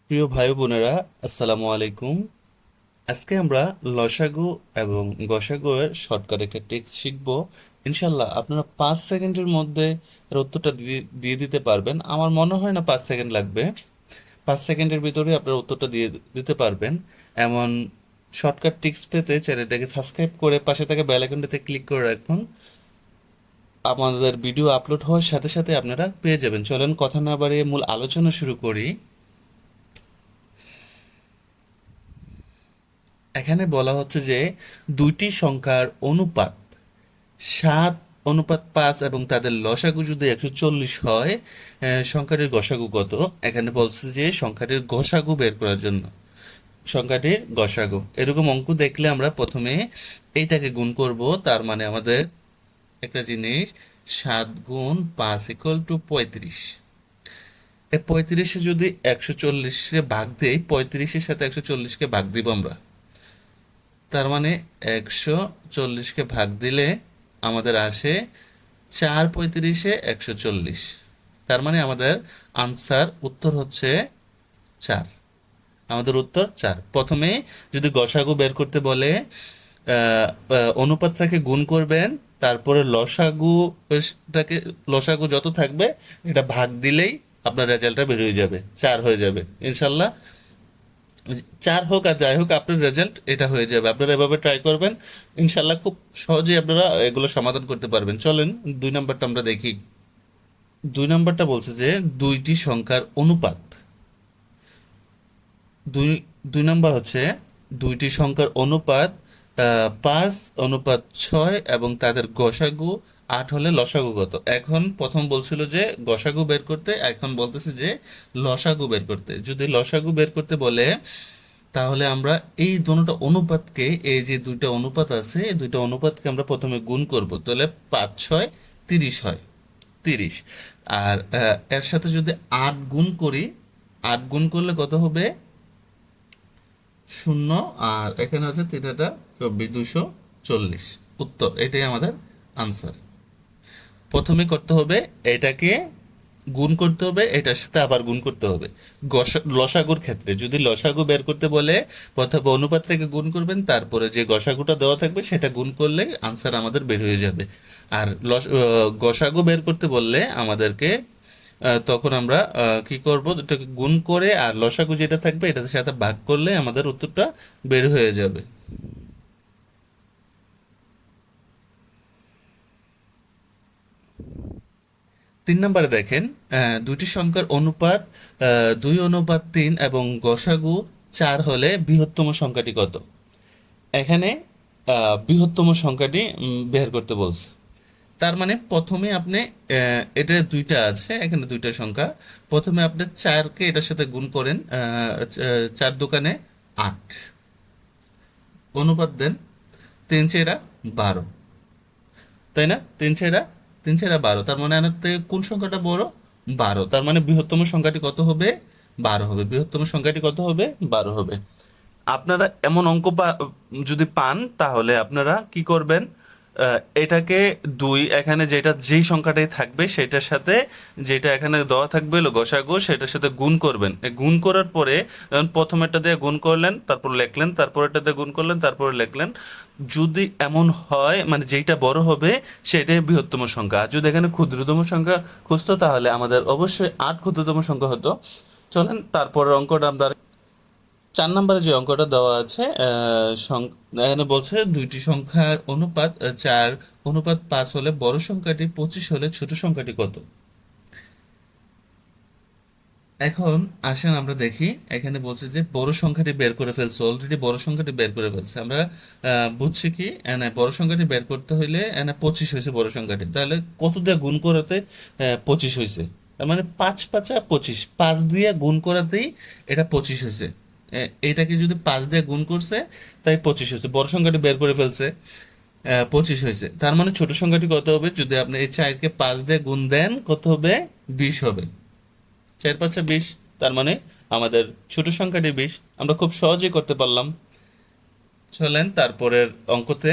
প্রিয় ভাই বোনেরা, আসসালামু আলাইকুম। আজকে আমরা লসাগু এবং গসাগু এর শর্টকাট একটা ট্রিক্স শিখবো। ইনশাল্লাহ আপনারা 5 সেকেন্ডের মধ্যে এর উত্তরটা দিয়ে দিয়ে দিতে পারবেন। আমার মনে হয় না 5 সেকেন্ড লাগবে। 5 সেকেন্ডের ভিতরে আপনারা উত্তরটা দিয়ে দিতে পারবেন। এমন শর্টকাট ট্রিক্স পেতে চ্যানেলটাকে সাবস্ক্রাইব করে পাশে থাকা বেল আইকনটাতে ক্লিক করে রাখুন। আমাদের ভিডিও আপলোড হওয়ার সাথে সাথে আপনারা পেয়ে যাবেন। চলেন কথা না বাড়িয়ে মূল আলোচনা শুরু করি। এখানে বলা হচ্ছে যে দুইটি সংখ্যার অনুপাত 7:5 এবং তাদের লসাগু যদি 140 হয়, সংখ্যাটির গসাগু কত? এখানে বলছে যে সংখ্যাটির গসাগু বের করার জন্য সংখ্যাটির গসাগু এরকম অঙ্ক দেখলে আমরা প্রথমে এইটাকে গুণ করব। তার মানে আমাদের একটা জিনিস, 7 গুণ 5 = 35। এই 35-এ যদি 140-এ ভাগ দেই, 35-এর সাথে 140-কে ভাগ দিব আমরা। তার মানে 140-কে ভাগ দিলে আমাদের আসে 4 35-এ 140। তার মানে আমাদের আনসার উত্তর হচ্ছে 4। আমাদের উত্তর 4। প্রথমে যদি গসাগু বের করতে বলে, অনুপাতটাকে গুণ করবেন, তারপরে লসাগুটাকে, লসাগু যত থাকবে এটা ভাগ দিলেই আপনার রেজাল্টটা বের হয়ে যাবে, 4 হয়ে যাবে ইনশাল্লাহ। 4 হোক আর যাই হোক, আপনার রেজাল্ট এটা হয়ে যাবে। আপনারা এভাবে ট্রাই করবেন, ইনশাল্লাহ খুব সহজেই আপনারা এগুলো সমাধান করতে পারবেন। চলেন 2 নম্বরটা আমরা দেখি। 2 নম্বরটা বলছে যে দুইটি সংখ্যার অনুপাত। দুই 2 নম্বর হচ্ছে দুইটি সংখ্যার অনুপাত 5:6 এবং তাদের গসাগু 8 হলে লসাগু কত? এখন প্রথম বলছিল যে গসাগু বের করতে, এখন বলতেছে যে লসাগু বের করতে। যদি লসাগু বের করতে বলে, তাহলে আমরা এই দুটো অনুপাতকে, এই যে দুইটা অনুপাত আছে, এই দুইটা অনুপাতকে আমরা প্রথমে গুণ করব। তাহলে 5 6 30 হয়, 30। আর এর সাথে যদি 8 গুণ করি, 8 গুণ করলে কত হবে? 0। আর এখানে আছে থিটাটা 24, 240। উত্তর এটাই আমাদের আনসার। প্রথমে করতে হবে এটাকে গুণ করতে হবে, এটার সাথে আবার গুণ করতে হবে। লসাগুর ক্ষেত্রে যদি লসাগু বের করতে বলে, প্রথমে অনুপাত থেকে গুণ করবেন, তারপরে যে গসাগুটা দেওয়া থাকবে সেটা গুণ করলে আনসার আমাদের বের হয়ে যাবে। আর গসাগু বের করতে বললে আমাদেরকে, তখন আমরা কি করব, এটাকে গুণ করে আর লসাগু যেটা থাকবে এটার সাথে ভাগ করলে আমাদের উত্তরটা বের হয়ে যাবে। 3 নম্বরে দেখেন, দুটি সংখ্যার অনুপাত 2:3 এবং গসাগু 4 হলে বৃহত্তম সংখ্যাটি কত? এখানে বৃহত্তম সংখ্যাটি বের করতে বলছে। তার মানে প্রথমে আপনি, এটা দুইটা আছে, এখানে দুইটা সংখ্যা। প্রথমে আপনি 4-কে এটার সাথে গুণ করেন, 4 দোকানে 8, অনুপাত দেন 3 × 12, তাই না? 3 × 12, তার মানে এর থেকে কোন সংখ্যাটা বড়? 12। তার মানে বৃহত্তম সংখ্যাটি কত হবে? 12 হবে। বৃহত্তম সংখ্যাটি কত হবে? 12 হবে। আপনারা এমন অঙ্ক যদি পান, তাহলে আপনারা কি করবেন? এটাকে দুই, এখানে যেটা যেই সংখ্যাটাই থাকবে সেটার সাথে, যেটা এখানে দেওয়া থাকবে হলো গসাগু, সেটার সাথে গুণ করবেন। গুণ করার পরে যখন প্রথমেরটা দিয়ে গুণ করলেন, তারপর লিখলেন, তারপরেরটা দিয়ে গুণ করলেন, তারপরে লিখলেন। যদি এমন হয়, মানে যেইটা বড় হবে সেটাই বৃহত্তম সংখ্যা। আর যদি এখানে ক্ষুদ্রতম সংখ্যা খুঁজতো, তাহলে আমাদের অবশ্যই 8 ক্ষুদ্রতম সংখ্যা হতো। চলেন তারপরের অঙ্কটা আমরা। 4 নম্বরে যে অঙ্কটা দেওয়া আছে, এখানে বলছে দুইটি সংখ্যার অনুপাত 4:5 হলে বড় সংখ্যাটি 25 হলে ছোট সংখ্যাটি কত? এখন আসেন আমরা দেখি। এখানে বলছে যে বড় সংখ্যাটি বের করে ফেলছে, অলরেডি বড় সংখ্যাটি বের করে ফেলছে। আমরা বুঝছি কি, এনে বড় সংখ্যাটি বের করতে হইলে এনে 25 হয়েছে বড় সংখ্যাটি, তাহলে কত দিয়ে গুণ করাতে 25 হয়েছে? তার মানে 5 × 5 = 25, 5 দিয়ে গুণ করাতেই এটা 25 হয়েছে। এইটাকে যদি 5 দিয়ে গুণ করছে, তাই 25 হয়েছে। বড় সংখ্যাটি বের করে ফেলছে, 25 হয়েছে। তার মানে ছোট সংখ্যাটি কত হবে? যদি আপনি এই 4-কে 5 দিয়ে গুণ দেন, কত হবে? 20 হবে। 4 × 5 = 20। তার মানে আমাদের ছোট সংখ্যাটি 20। আমরা খুব সহজেই করতে পারলাম। চলেন তারপরের অঙ্কতে।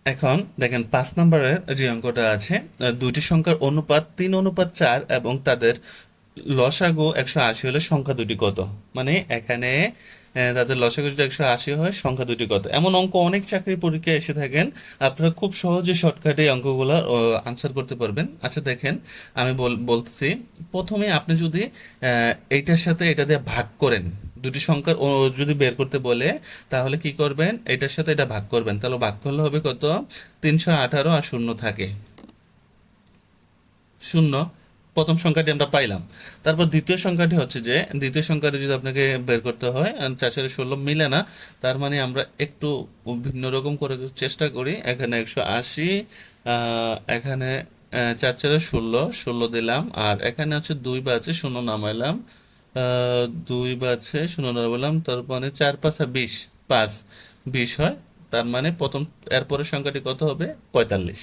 এখন দেখেন 5 নম্বরের যে অঙ্কটা আছে, দুইটি সংখ্যার অনুপাত 3:4 এবং তাদের লসাগু 180 হলে সংখ্যা দুটি কত? মানে এখানে তাদের লসাগু যদি 180 হয়, সংখ্যা দুটি কত? এমন অঙ্ক অনেক চাকরির পরীক্ষায় এসে থাকেন। আপনারা খুব সহজে শর্টকাটে এই অঙ্কগুলো আনসার করতে পারবেন। আচ্ছা দেখেন, আমি বলতেছি, প্রথমে আপনি যদি এইটার সাথে এটা দিয়ে ভাগ করেন, দুটি সংখ্যার যদি বের করতে বলে, তাহলে কি করবেন? এটার সাথে এটা ভাগ করবেন, তাহলে ভাগ করলে হবে কত? 318, আর শূন্য থাকে শূন্য। প্রথম সংখ্যাটি আমরা পাইলাম। তারপর দ্বিতীয় সংখ্যাটি হচ্ছে যে, দ্বিতীয় সংখ্যাটি যদি আপনাকে বের করতে হয়, 4 সাথে 16 মিলে না, তার মানে আমরা একটু ভিন্ন রকম করে চেষ্টা করি। এখানে 180, এখানে 4 4 16, 16 দিলাম, আর এখানে হচ্ছে 2 বাজে শূন্য নামাইলাম, 2 বাজে শূন্য নামাইলাম, তার মানে 4 5 20, 5 20 হয়। তার মানে প্রথম, এরপরের সংখ্যাটি কত হবে? 45।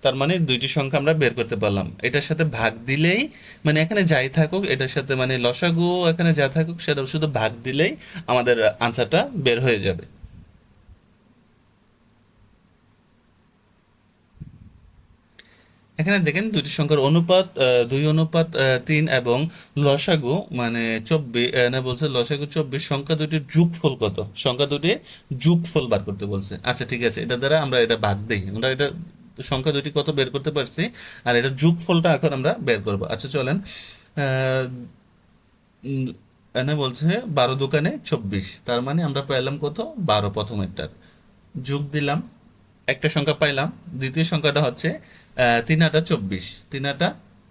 তার মানে দুইটি সংখ্যা আমরা বের করতে পারলাম। এটার সাথে ভাগ দিলেই, মানে এখানে যাই থাকুক, এটার সাথে মানে লসাগু এখানে যা থাকুক, সেটা শুধু ভাগ দিলেই আমাদের আনসারটা বের হয়ে যাবে। এখানে দেখেন দুইটি সংখ্যার অনুপাত 2:3, এবং লসাগু মানে 24, না বলছে লসাগু 24, সংখ্যা দুটির যোগফল কত? সংখ্যা দুটির যোগফল বার করতে বলছে। আচ্ছা ঠিক আছে, এটা দ্বারা আমরা এটা ভাগ দিই, আমরা এটা সংখ্যা দুটি কত বের করতে পারছি, আর এটা যোগফলটা এখন আমরা বের করবো। আচ্ছা চলেন। আহ, উম, এখানে বলছে 12 দোকানে 24, তার মানে আমরা পাইলাম কত? 12 প্রথমেরটার। যোগ দিলাম, একটা সংখ্যা পাইলাম। দ্বিতীয় সংখ্যাটা হচ্ছে 3 8 24, 3 8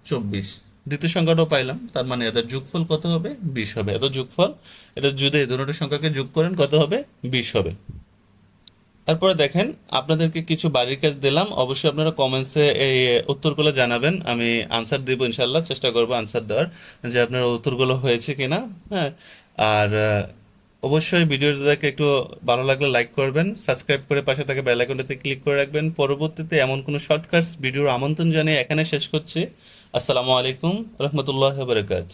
24, দ্বিতীয় সংখ্যাটাও পাইলাম, তার মানে এদের যোগফল কত হবে? 20 হবে। এত যোগফল, এটা যদি এই দুটো সংখ্যাকে যোগ করেন কত হবে? 20 হবে। তারপরে দেখেন, আপনাদেরকে কিছু বাড়ির কাজ দিলাম, অবশ্যই আপনারা কমেন্টসে এই উত্তরগুলো জানাবেন, আমি আনসার দিব ইনশাল্লাহ, চেষ্টা করবো আনসার দেওয়ার, যে আপনার উত্তরগুলো হয়েছে কিনা। হ্যাঁ, আর অবশ্যই ভিডিওটাকে একটু ভালো লাগলে লাইক করবেন, সাবস্ক্রাইব করে পাশে থাকা বেল আইকনটাতে ক্লিক করে রাখবেন। পরবর্তীতে এমন কোনো শর্টকাটস ভিডিওর আমন্ত্রণ জানিয়ে এখানে শেষ করছি। আসসালামু আলাইকুম রহমতুল্লাহ বারকাত।